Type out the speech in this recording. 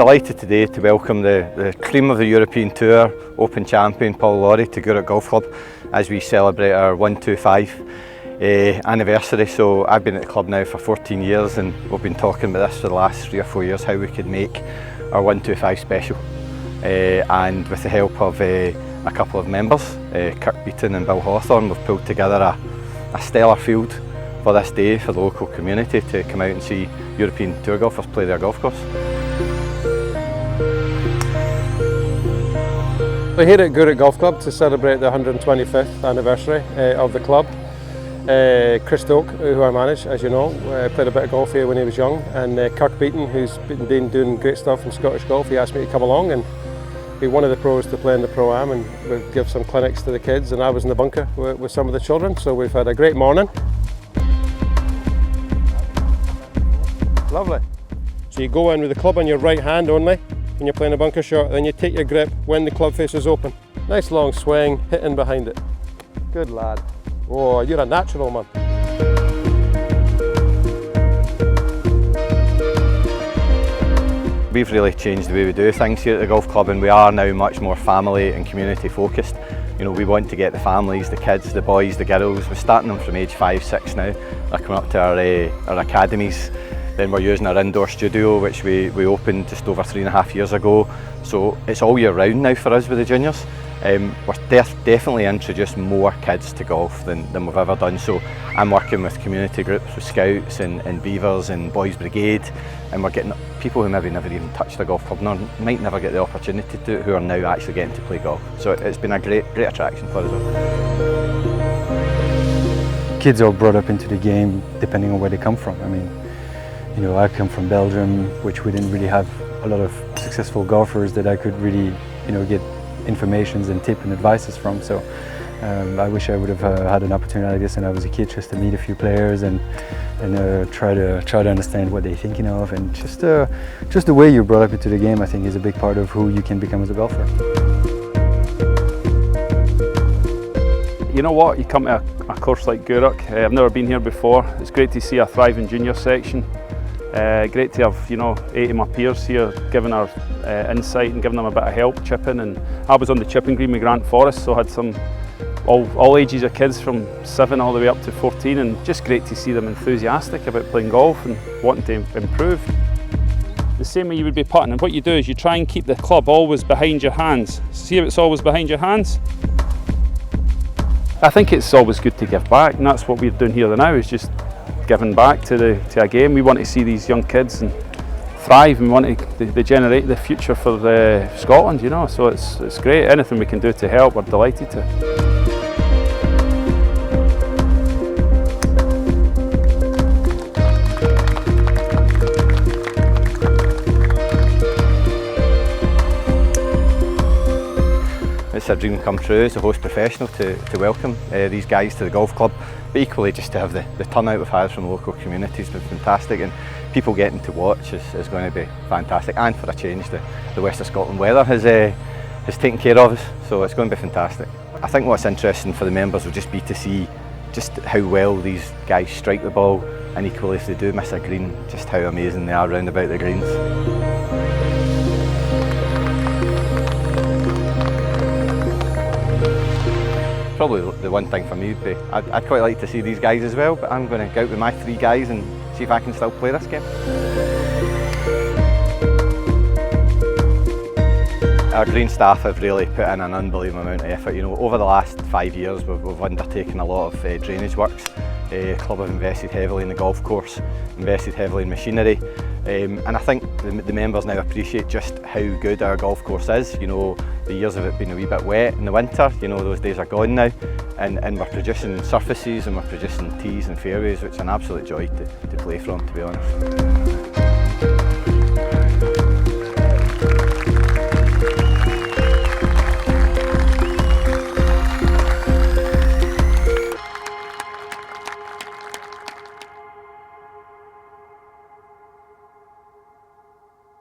delighted today to welcome the cream of the European Tour Open champion Paul Lawrie to Gourock Golf Club as we celebrate our 125 anniversary. So I've been at the club now for 14 years and we've been talking about this for the last 3 or 4 years, how we could make our 125 special. And with the help of a couple of members, Kirk Beaton and Bill Hawthorne, we've pulled together a stellar field for this day for the local community to come out and see European Tour golfers play their golf course. We're here at Gourock Golf Club to celebrate the 125th anniversary of the club. Chris Doak, who I manage, as you know, played a bit of golf here when he was young, and Kirk Beaton, who's been doing great stuff in Scottish golf, he asked me to come along and be one of the pros to play in the Pro-Am and we'll give some clinics to the kids, and I was in the bunker with some of the children, so we've had a great morning. Lovely. So you go in with the club on your right hand only when you're playing a bunker shot, then you take your grip when the club face is open. Nice long swing, hitting behind it. Good lad. Oh, you're a natural, man. We've really changed the way we do things here at the golf club, and we are now much more family and community focused. You know, we want to get the families, the kids, the boys, the girls. We're starting them from age 5, 6 now. They're coming up to our academies. Then we're using our indoor studio, which we opened just over 3.5 years ago. So it's all year round now for us with the juniors. We're definitely introduced more kids to golf than we've ever done. So I'm working with community groups, with scouts and beavers and boys brigade, and we're getting people who maybe never even touched a golf club, might never get the opportunity to, who are now actually getting to play golf. So it's been a great attraction for us all. Kids are brought up into the game depending on where they come from. I mean, you know, I come from Belgium, which we didn't really have a lot of successful golfers that I could really, you know, get informations and tips and advices from. So I wish I would have had an opportunity like this when I was a kid, just to meet a few players and try to understand what they're thinking of, and just the way you're brought up into the game, I think, is a big part of who you can become as a golfer. You know what, you come to a course like Gourock, I've never been here before. It's great to see a thriving junior section. Great to have, you know, 8 of my peers here giving our insight and giving them a bit of help chipping. And I was on the chipping green with Grant Forrest, so I had some all ages of kids from 7 all the way up to 14, and just great to see them enthusiastic about playing golf and wanting to improve. The same way you would be putting, and what you do is you try and keep the club always behind your hands. See how it's always behind your hands? I think it's always good to give back, and that's what we're doing here now, is just giving back to a game. We want to see these young kids and thrive, and we want to generate the future for Scotland, you know, so it's great. Anything we can do to help, we're delighted to. It's a dream come true as a host professional to welcome these guys to the golf club, but equally just to have the turnout we've had from the local communities has been fantastic, and people getting to watch is going to be fantastic. And for a change, the West of Scotland weather has taken care of us, so it's going to be fantastic. I think what's interesting for the members will just be to see just how well these guys strike the ball, and equally if they do miss a green, just how amazing they are round about the greens. Probably the one thing for me would be, I'd quite like to see these guys as well, but I'm going to go out with my 3 guys and see if I can still play this game. Our green staff have really put in an unbelievable amount of effort. You know, over the last 5 years we've undertaken a lot of drainage works. The club have invested heavily in the golf course, invested heavily in machinery, and I think the members now appreciate just how good our golf course is. You know, the years of it being a wee bit wet in the winter, you know, those days are gone now, and we're producing surfaces and we're producing tees and fairways, which are an absolute joy to play from, to be honest.